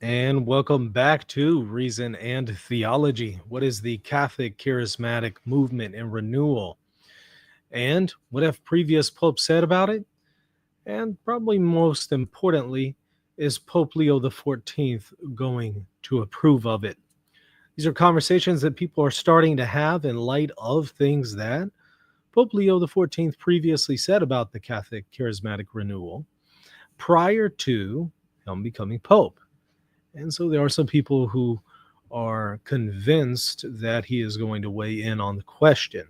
And welcome back to Reason and Theology. What is the Catholic Charismatic Movement and Renewal? And what have previous popes said about it? And probably most importantly, is Pope Leo XIV going to approve of it? These are conversations that people are starting to have in light of things that Pope Leo XIV previously said about the Catholic Charismatic Renewal prior to him becoming Pope. And so there are some people who are convinced that he is going to weigh in on the question.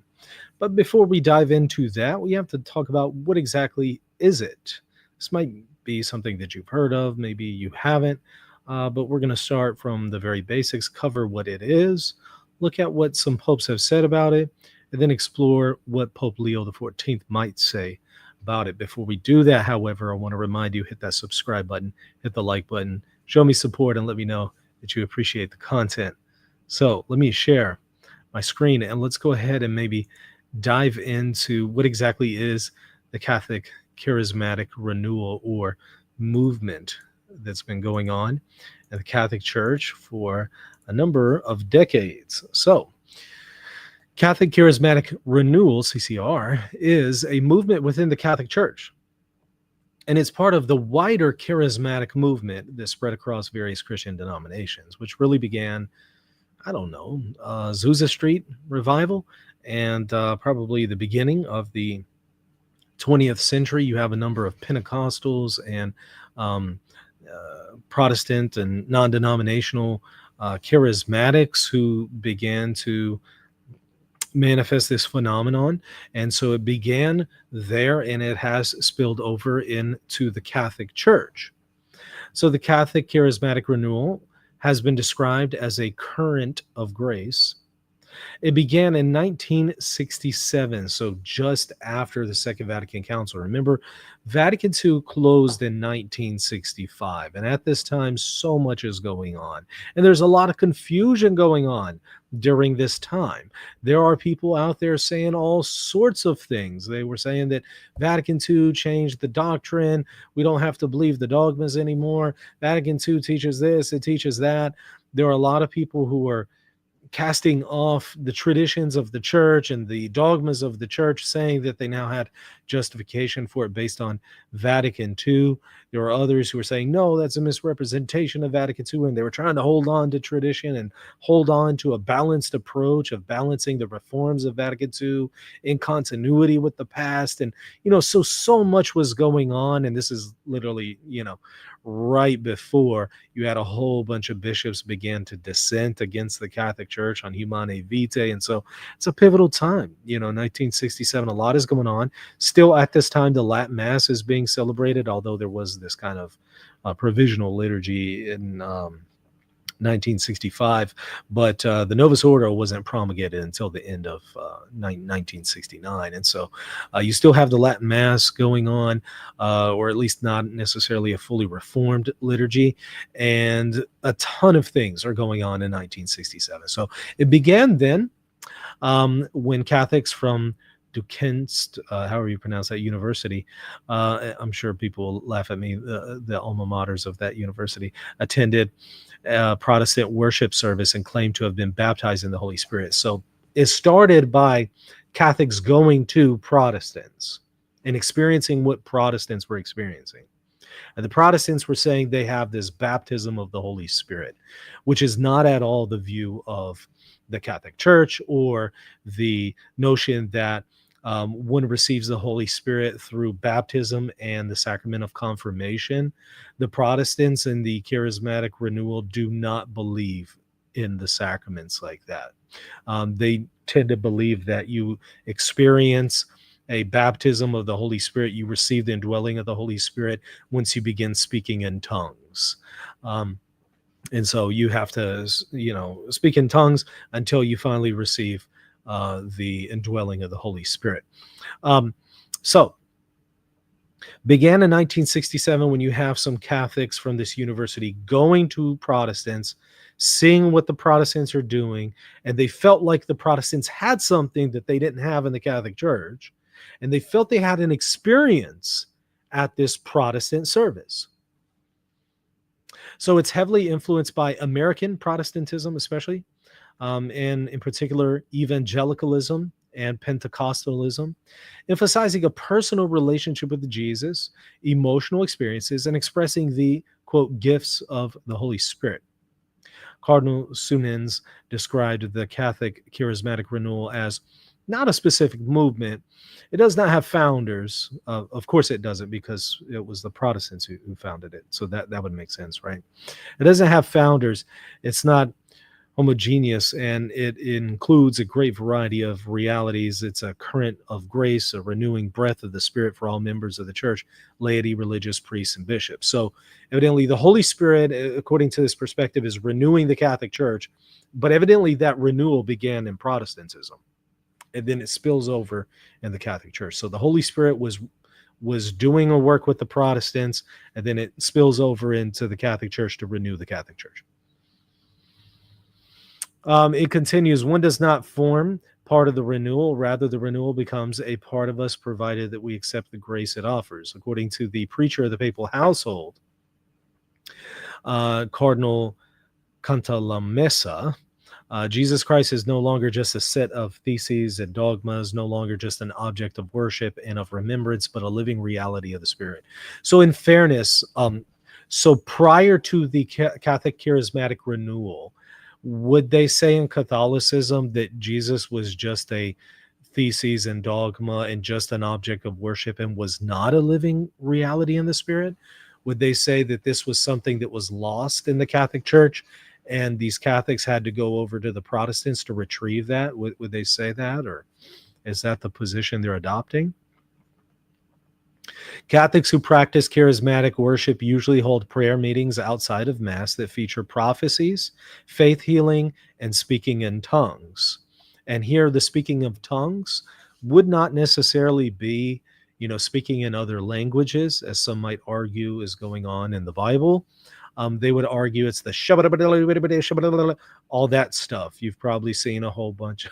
But before we dive into that, we have to talk about what exactly is it. This might be something that you've heard of, maybe you haven't, but we're going to start from the very basics, cover what it is, look at what some popes have said about it, and then explore what Pope Leo XIV might say about it. Before we do that, however, I want to remind you, hit that subscribe button, hit the like button, show me support, and let me know that you appreciate the content. So let me share my screen and let's go ahead and maybe dive into what exactly is the Catholic Charismatic Renewal or movement that's been going on in the Catholic Church for a number of decades. So Catholic Charismatic Renewal, CCR, is a movement within the Catholic Church. And it's part of the wider charismatic movement that spread across various Christian denominations, which really began, Azusa Street revival, and probably the beginning of the 20th century. You have a number of Pentecostals and Protestant and non-denominational charismatics who began to manifest this phenomenon. And so it began there and it has spilled over into the Catholic Church. So the Catholic Charismatic Renewal has been described as a current of grace. It began in 1967, so just after the Second Vatican Council. Remember, Vatican II closed in 1965, and at this time, so much is going on. And there's a lot of confusion going on during this time. There are people out there saying all sorts of things. They were saying that Vatican II changed the doctrine. We don't have to believe the dogmas anymore. Vatican II teaches this, it teaches that. There are a lot of people who are casting off the traditions of the church and the dogmas of the church, saying that they now had justification for it based on Vatican II. There are others who are saying, no, that's a misrepresentation of Vatican II, and they were trying to hold on to tradition and hold on to a balanced approach of balancing the reforms of Vatican II in continuity with the past. And, so much was going on, and this is literally, right before you had a whole bunch of bishops began to dissent against the Catholic Church on Humanae Vitae. And so it's a pivotal time, 1967, a lot is going on. Still at this time, the Latin Mass is being celebrated, although there was this kind of provisional liturgy in 1965, but the Novus Ordo wasn't promulgated until the end of 1969. And so you still have the Latin Mass going on, or at least not necessarily a fully reformed liturgy. And a ton of things are going on in 1967. So it began then when Catholics from Duquesne, however you pronounce that university, I'm sure people will laugh at me, the alma maters of that university, attended Protestant worship service and claimed to have been baptized in the Holy Spirit. So it started by Catholics going to Protestants and experiencing what Protestants were experiencing. And the Protestants were saying they have this baptism of the Holy Spirit, which is not at all the view of the Catholic Church or the notion that one receives the Holy Spirit through baptism and the sacrament of confirmation. The Protestants and the Charismatic Renewal do not believe in the sacraments like that. They tend to believe that you experience a baptism of the Holy Spirit, you receive the indwelling of the Holy Spirit once you begin speaking in tongues. And so you have to, speak in tongues until you finally receive the indwelling of the Holy Spirit. So began in 1967 when you have some Catholics from this university going to Protestants, seeing what the Protestants are doing, and they felt like the Protestants had something that they didn't have in the Catholic Church, and they felt they had an experience at this Protestant service. So it's heavily influenced by American Protestantism, especially, and in particular, evangelicalism and Pentecostalism, emphasizing a personal relationship with Jesus, emotional experiences, and expressing the quote gifts of the Holy Spirit. Cardinal Sunens described the Catholic Charismatic Renewal as not a specific movement. It does not have founders. Of course, it doesn't, because it was the Protestants who founded it. So that would make sense, right? It doesn't have founders. It's not homogeneous, and it includes a great variety of realities. It's a current of grace, a renewing breath of the Spirit for all members of the church, laity, religious, priests, and bishops. So evidently the Holy Spirit, according to this perspective, is renewing the Catholic Church, but evidently that renewal began in Protestantism, and then it spills over in the Catholic Church. So the Holy Spirit was doing a work with the Protestants, and then it spills over into the Catholic Church to renew the Catholic Church. It continues, one does not form part of the renewal. Rather, the renewal becomes a part of us, provided that we accept the grace it offers. According to the preacher of the papal household, Cardinal Cantalamessa, Jesus Christ is no longer just a set of theses and dogmas, no longer just an object of worship and of remembrance, but a living reality of the Spirit. So in fairness, so prior to the Catholic Charismatic Renewal, would they say in Catholicism that Jesus was just a thesis and dogma and just an object of worship and was not a living reality in the Spirit? Would they say that this was something that was lost in the Catholic Church and these Catholics had to go over to the Protestants to retrieve that? Would they say that, or is that the position they're adopting? Catholics who practice charismatic worship usually hold prayer meetings outside of Mass that feature prophecies, faith healing, and speaking in tongues. And here, the speaking of tongues would not necessarily be, speaking in other languages, as some might argue is going on in the Bible. They would argue it's the all that stuff. You've probably seen a whole bunch of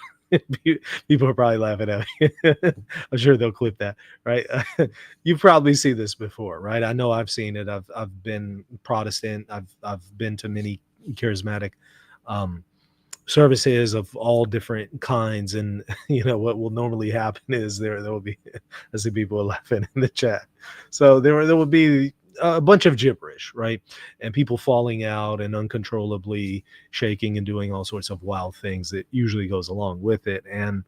people are probably laughing at me. I'm sure they'll clip that, right? You've probably seen this before, right? I know I've seen it. I've been Protestant. I've been to many charismatic services of all different kinds, and what will normally happen is there will be, I see people laughing in the chat. So there will be a bunch of gibberish, right? And people falling out and uncontrollably shaking and doing all sorts of wild things that usually goes along with it. And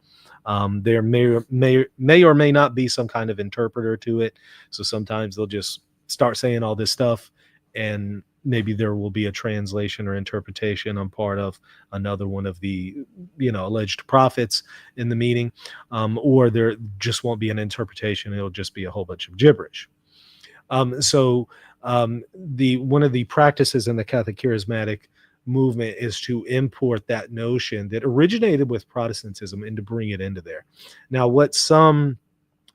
there may or may not be some kind of interpreter to it. So sometimes they'll just start saying all this stuff, and maybe there will be a translation or interpretation on part of another one of the alleged prophets in the meeting, or there just won't be an interpretation. It'll just be a whole bunch of gibberish. So one of the practices in the Catholic Charismatic movement is to import that notion that originated with Protestantism and to bring it into there. Now, what some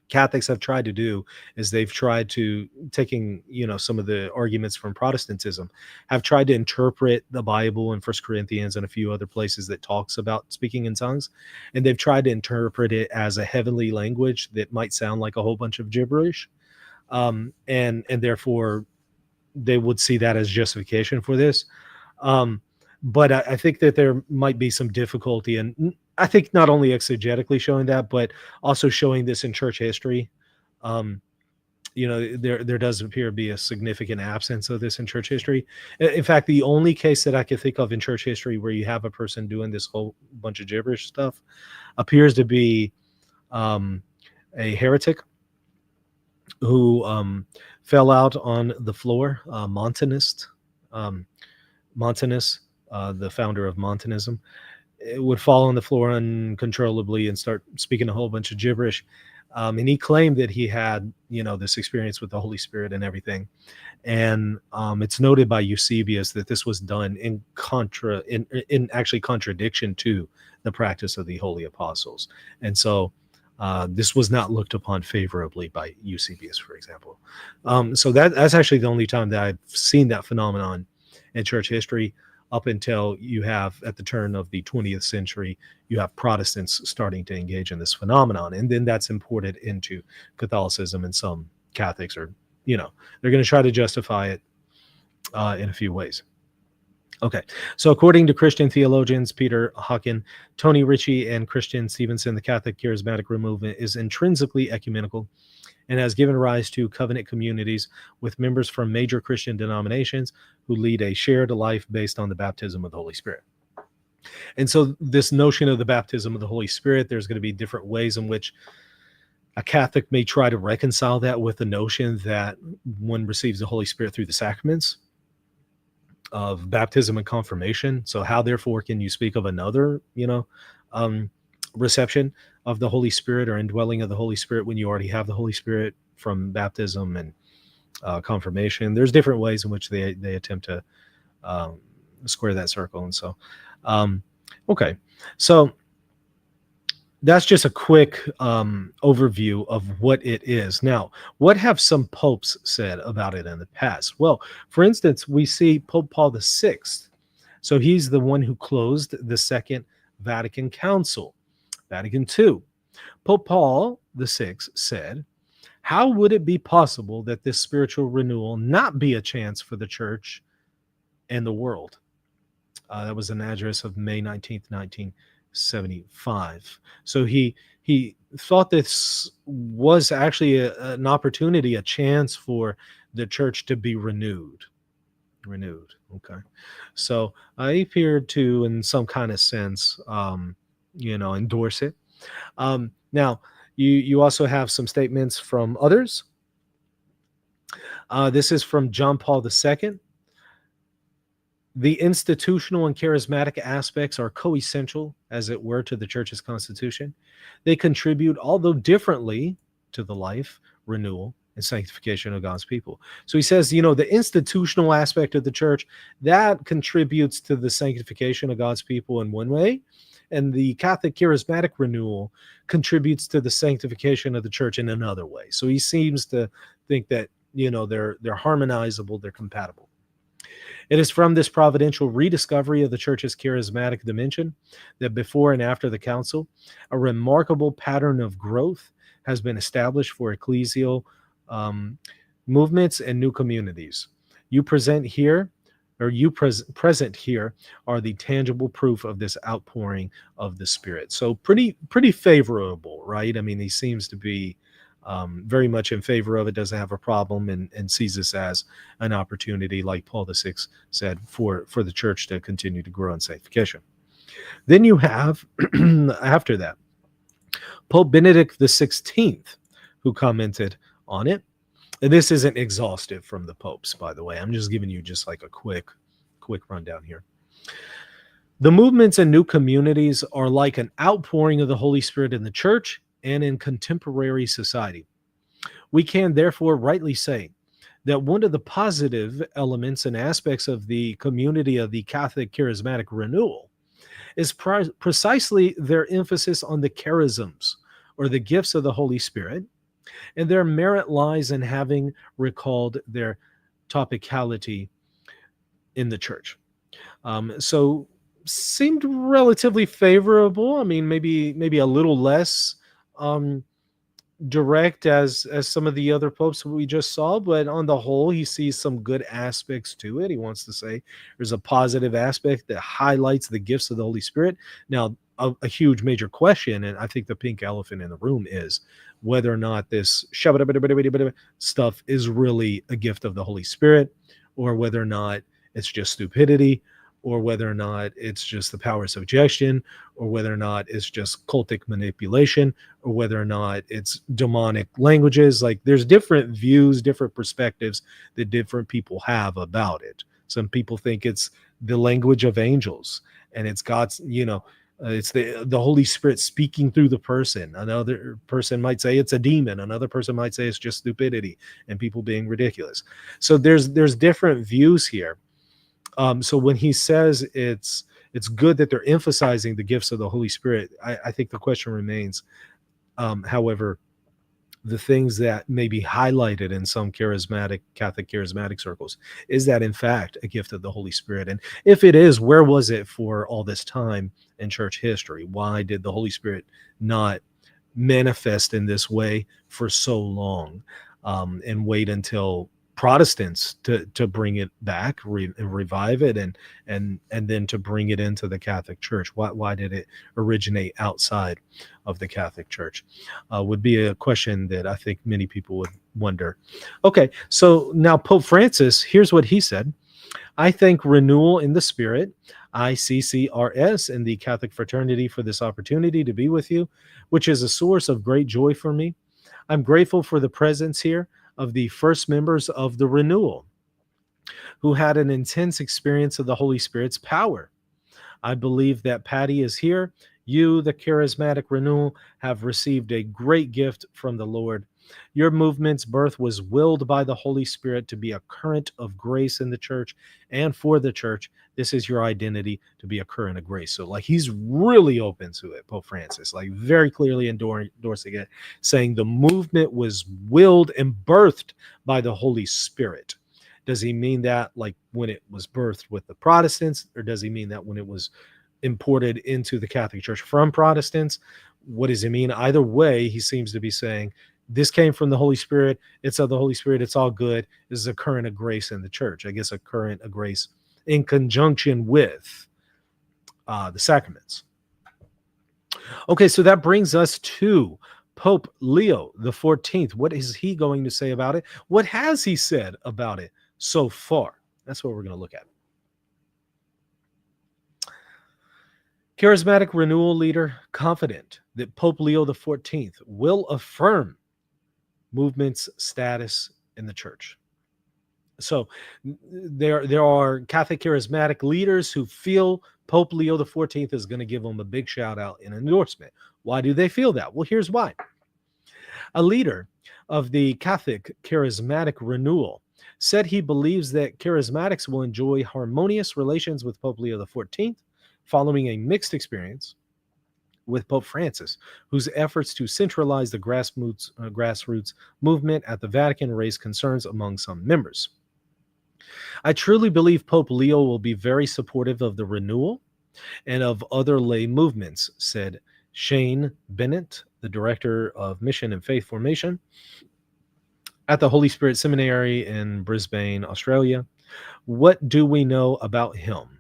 Catholics have tried to do is they've tried to, taking some of the arguments from Protestantism, have tried to interpret the Bible in 1 Corinthians and a few other places that talks about speaking in tongues, and they've tried to interpret it as a heavenly language that might sound like a whole bunch of gibberish. And therefore they would see that as justification for this. But I think that there might be some difficulty, and I think not only exegetically showing that, but also showing this in church history. There does appear to be a significant absence of this in church history. In fact, the only case that I can think of in church history where you have a person doing this whole bunch of gibberish stuff appears to be a heretic who fell out on the floor. Montanist, the founder of Montanism, it would fall on the floor uncontrollably and start speaking a whole bunch of gibberish. And he claimed that he had, this experience with the Holy Spirit and everything. And it's noted by Eusebius that this was done in actually contradiction to the practice of the holy apostles. And so this was not looked upon favorably by Eusebius, for example. So that's actually the only time that I've seen that phenomenon in church history, up until you have, at the turn of the 20th century, you have Protestants starting to engage in this phenomenon. And then that's imported into Catholicism, and some Catholics are, they're going to try to justify it in a few ways. Okay, so according to Christian theologians Peter Hawken, Tony Ritchie, and Christian Stevenson, the Catholic Charismatic Renewal movement is intrinsically ecumenical and has given rise to covenant communities with members from major Christian denominations who lead a shared life based on the baptism of the Holy Spirit. And so this notion of the baptism of the Holy Spirit, there's going to be different ways in which a Catholic may try to reconcile that with the notion that one receives the Holy Spirit through the sacraments of baptism and confirmation. So how therefore can you speak of another, reception of the Holy Spirit or indwelling of the Holy Spirit when you already have the Holy Spirit from baptism and confirmation? There's different ways in which they attempt to square that circle. And so, okay, so that's just a quick overview of what it is. Now, what have some popes said about it in the past? Well, for instance, we see Pope Paul VI. So he's the one who closed the Second Vatican Council, Vatican II. Pope Paul VI said, "How would it be possible that this spiritual renewal not be a chance for the church and the world?" That was an address of May 19th, 1975. So he thought this was actually an opportunity, a chance for the church to be renewed. Okay. So I appeared to, in some kind of sense, endorse it. Now, you also have some statements from others. This is from John Paul II. "The institutional and charismatic aspects are coessential, as it were, to the church's constitution. They contribute, although differently, to the life, renewal, and sanctification of God's people." So he says, the institutional aspect of the church, that contributes to the sanctification of God's people in one way, and the Catholic Charismatic Renewal contributes to the sanctification of the church in another way. So he seems to think that, they're harmonizable, they're compatible. It is from this providential rediscovery of the church's charismatic dimension that before and after the council, a remarkable pattern of growth has been established for ecclesial movements and new communities. Present here are the tangible proof of this outpouring of the Spirit. So pretty favorable, right? I mean, he seems to be very much in favor of it, doesn't have a problem, and sees this as an opportunity, like Paul VI said, for the church to continue to grow in sanctification. Then you have, after that, Pope Benedict XVI, who commented on it. And this isn't exhaustive from the popes, by the way. I'm just giving you just like a quick rundown here. "The movements and new communities are like an outpouring of the Holy Spirit in the church and in contemporary society. We can therefore rightly say that one of the positive elements and aspects of the community of the Catholic Charismatic Renewal is precisely their emphasis on the charisms, or the gifts of the Holy Spirit, and their merit lies in having recalled their topicality in the church." So seemed relatively favorable. I mean, maybe a little less direct as some of the other popes we just saw, but on the whole, he sees some good aspects to it. He wants to say there's a positive aspect that highlights the gifts of the Holy Spirit. Now, a huge major question, and I think the pink elephant in the room, is whether or not this stuff is really a gift of the Holy Spirit, or whether or not it's just stupidity, or whether or not it's just the power of suggestion, or whether or not it's just cultic manipulation, or whether or not it's demonic languages. Like, there's different views, different perspectives that different people have about it. Some people think it's the language of angels, and it's God's, it's the Holy Spirit speaking through the person. Another person might say it's a demon. Another person might say it's just stupidity and people being ridiculous. So there's different views here. So when he says it's good that they're emphasizing the gifts of the Holy Spirit, I think the question remains, however, the things that may be highlighted in some Catholic charismatic circles, is that in fact a gift of the Holy Spirit? And if it is, where was it for all this time in church history? Why did the Holy Spirit not manifest in this way for so long, and wait until Protestants to bring it back, revive it, and then to bring it into the Catholic Church? Why did it originate outside of the Catholic Church? Would be a question that I think many people would wonder. Okay, so now Pope Francis, here's what he said. I thank Renewal in the Spirit, ICCRS, and the Catholic Fraternity for this opportunity to be with you, which is a source of great joy for me. I'm grateful for the presence here of the first members of the Renewal, who had an intense experience of the Holy Spirit's power. I believe that Patty is here. You, the Charismatic Renewal, have received a great gift from the Lord. Your movement's birth was willed by the Holy Spirit to be a current of grace in the church and for the church. This is your identity, to be a current of grace. So like he's really open to it, Pope Francis, like very clearly endorsing it, saying the movement was willed and birthed by the Holy Spirit. Does he mean that like when it was birthed with the Protestants, or does he mean that when it was imported into the Catholic Church from Protestants? What does he mean? Either way, he seems to be saying this came from the Holy Spirit. It's of the Holy Spirit. It's all good. This is a current of grace in the church. I guess a current of grace in conjunction with the sacraments. Okay, so that brings us to Pope Leo XIV. What is he going to say about it? What has he said about it so far? That's what we're going to look at. Charismatic Renewal leader confident that Pope Leo XIV will affirm movement's status in the church. So there are Catholic charismatic leaders who feel Pope Leo XIV is going to give them a big shout out and endorsement. Why do they feel that? Well, here's why. A leader of the Catholic Charismatic Renewal said he believes that charismatics will enjoy harmonious relations with Pope Leo XIV following a mixed experience with Pope Francis, whose efforts to centralize the grassroots movement at the Vatican raised concerns among some members. I truly believe Pope Leo will be very supportive of the Renewal and of other lay movements, said Shane Bennett, the director of Mission and Faith Formation at the Holy Spirit Seminary in Brisbane, Australia. What do we know about him?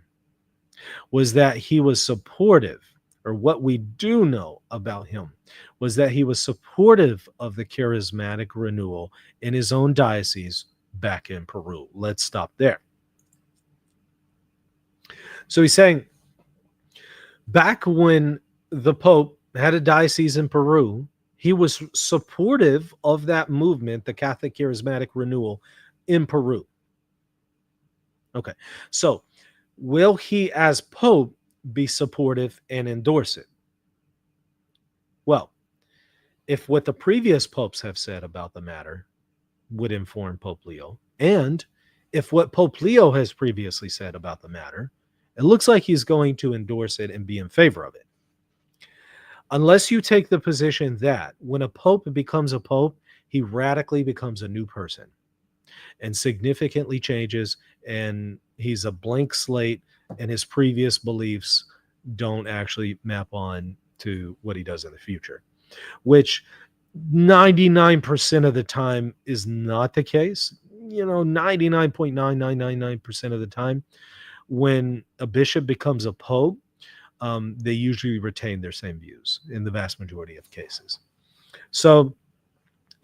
Was that he was supportive, or what we do know about him was that he was supportive of the Charismatic Renewal in his own diocese back in Peru. Let's stop there. So he's saying back when the Pope had a diocese in Peru, he was supportive of that movement, the Catholic Charismatic Renewal in Peru. Okay, so will he as Pope be supportive and endorse it? Well, if what the previous popes have said about the matter would inform Pope Leo, and if what Pope Leo has previously said about the matter, it looks like he's going to endorse it and be in favor of it. Unless you take the position that when a pope becomes a pope, he radically becomes a new person and significantly changes, and he's a blank slate, and his previous beliefs don't actually map on to what he does in the future, which 99% of the time is not the case. 99.9999% of the time, when a bishop becomes a pope, they usually retain their same views in the vast majority of cases. So,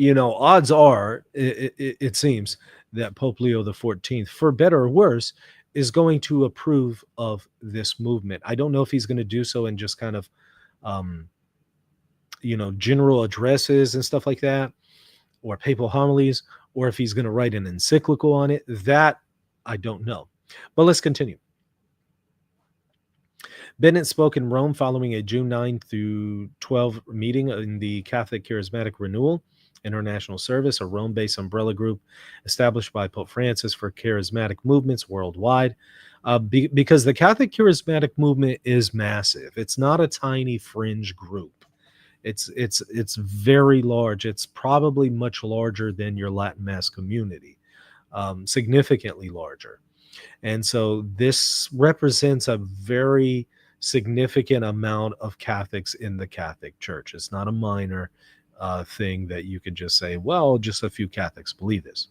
odds are, it seems, that Pope Leo XIV, for better or worse, is going to approve of this movement. I don't know if he's going to do so in just kind of, general addresses and stuff like that, or papal homilies, or if he's going to write an encyclical on it. That I don't know. But let's continue. Bennett spoke in Rome following a June 9 through 12 meeting in the Catholic Charismatic Renewal International Service, a Rome-based umbrella group established by Pope Francis for charismatic movements worldwide. Because the Catholic Charismatic movement is massive. It's not a tiny fringe group. It's very large. It's probably much larger than your Latin Mass community, significantly larger. And so this represents a very significant amount of Catholics in the Catholic Church. It's not a minor thing that you could just say, well, just a few Catholics believe this.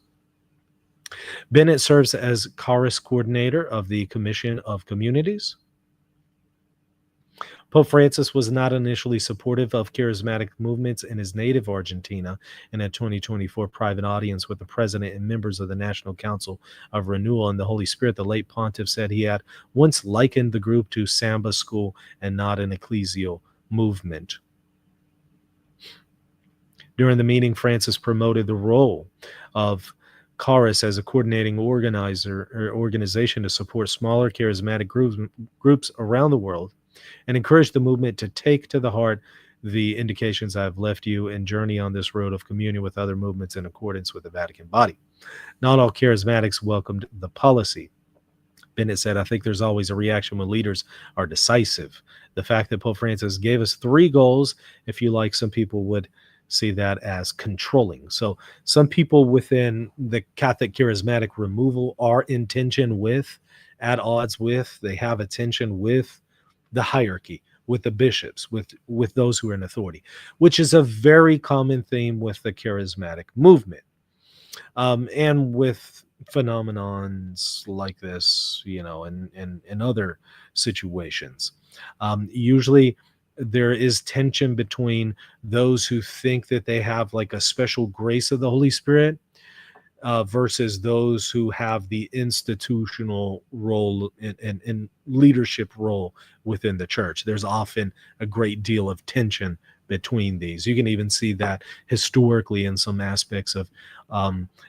Bennett serves as Charis coordinator of the Commission of Communities. Pope Francis was not initially supportive of charismatic movements in his native Argentina. In a 2024 private audience with the president and members of the National Council of Renewal and the Holy Spirit, the late pontiff said he had once likened the group to Samba school and not an ecclesial movement. During the meeting, Francis promoted the role of Charis as a coordinating organization to support smaller charismatic groups around the world, and encourage the movement to take to the heart the indications I have left you and journey on this road of communion with other movements in accordance with the Vatican body. Not all charismatics welcomed the policy. Bennett said, I think there's always a reaction when leaders are decisive. The fact that Pope Francis gave us 3 goals, if you like, some people would see that as controlling. So some people within the Catholic Charismatic Removal are in tension with, at odds with, they have a tension with the hierarchy, with the bishops, with those who are in authority, which is a very common theme with the charismatic movement, and with phenomenons like this, in other situations. Usually there is tension between those who think that they have like a special grace of the Holy Spirit, versus those who have the institutional role and leadership role within the church. There's often a great deal of tension between these. You can even see that historically in some aspects of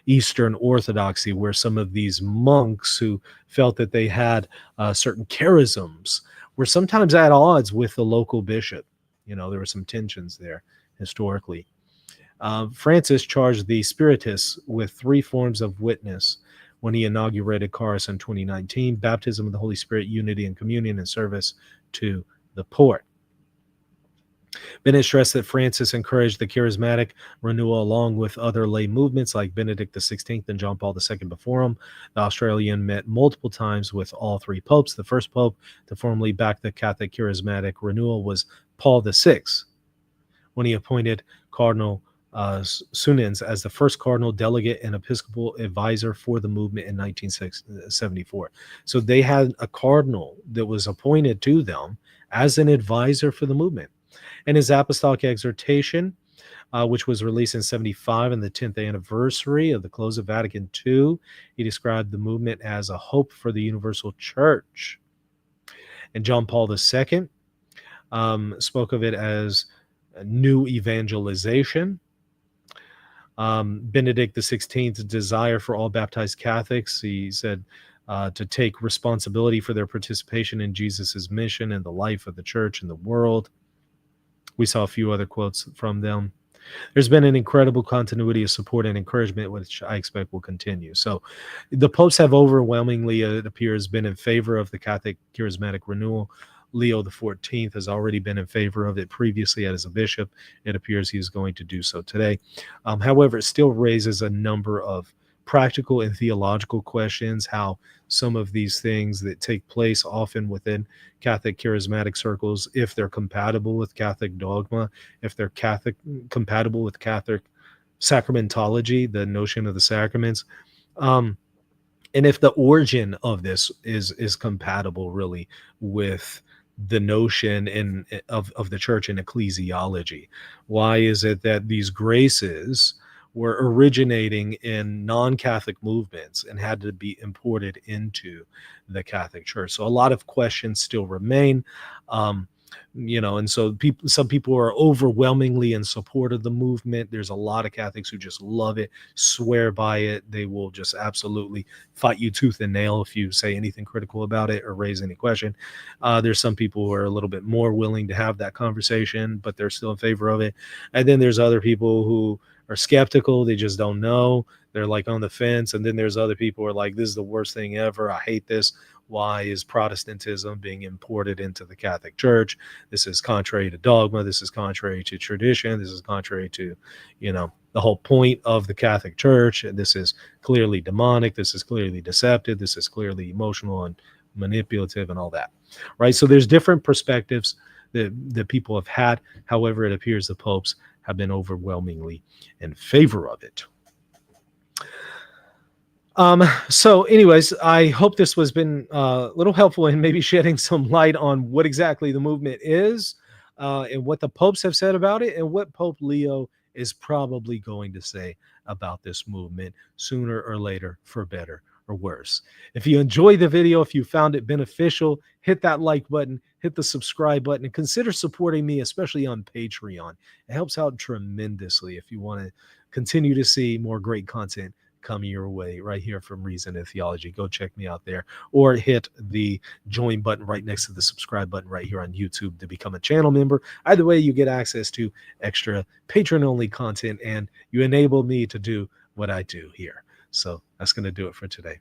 Eastern Orthodoxy, where some of these monks who felt that they had certain charisms were sometimes at odds with the local bishop. There were some tensions there historically. Francis charged the Spiritists with 3 forms of witness when he inaugurated Charis in 2019: baptism of the Holy Spirit, unity and communion, and service to the poor. Bennett stressed that Francis encouraged the charismatic renewal along with other lay movements like Benedict XVI and John Paul II before him. The Australian met multiple times with all 3 popes. The first pope to formally back the Catholic Charismatic Renewal was Paul VI, when he appointed Cardinal Sunens as the first cardinal delegate and episcopal advisor for the movement in 1974. So they had a cardinal that was appointed to them as an advisor for the movement. And his apostolic exhortation, which was released in 75 and the 10th anniversary of the close of Vatican II, he described the movement as a hope for the universal church. And John Paul II spoke of it as a new evangelization. Benedict XVI's desire for all baptized Catholics, he said, to take responsibility for their participation in Jesus's mission and the life of the church and the world. We saw a few other quotes from them. There's been an incredible continuity of support and encouragement, which I expect will continue. So the popes have overwhelmingly, it appears, been in favor of the Catholic Charismatic Renewal. Leo XIV has already been in favor of it previously as a bishop. It appears he is going to do so today. However, it still raises a number of practical and theological questions, how some of these things that take place often within Catholic charismatic circles, if they're compatible with Catholic dogma, if they're compatible with Catholic sacramentology, the notion of the sacraments, and if the origin of this is compatible really with the notion of the church and ecclesiology. Why is it that these graces were originating in non-Catholic movements and had to be imported into the Catholic Church? So a lot of questions still remain. And so some people are overwhelmingly in support of the movement. There's a lot of Catholics who just love it, swear by it. They will just absolutely fight you tooth and nail if you say anything critical about it or raise any question. There's some people who are a little bit more willing to have that conversation, but they're still in favor of it. And then there's other people who are skeptical. They just don't know. They're like on the fence. And then there's other people who are like, this is the worst thing ever. I hate this. Why is Protestantism being imported into the Catholic Church? This is contrary to dogma. This is contrary to tradition. This is contrary to, the whole point of the Catholic Church. This is clearly demonic. This is clearly deceptive. This is clearly emotional and manipulative and all that, right? So there's different perspectives that people have had. However, it appears the popes have been overwhelmingly in favor of it. So anyways, I hope this was been a little helpful in maybe shedding some light on what exactly the movement is, and what the popes have said about it, and what Pope Leo is probably going to say about this movement sooner or later, for better or worse. If you enjoyed the video, if you found it beneficial, hit that like button, hit the subscribe button, and consider supporting me, especially on Patreon. It helps out tremendously if you want to continue to see more great content coming your way right here from Reason and Theology. Go check me out there, or hit the join button right next to the subscribe button right here on YouTube to become a channel member. Either way, you get access to extra patron-only content, and you enable me to do what I do here. So that's going to do it for today.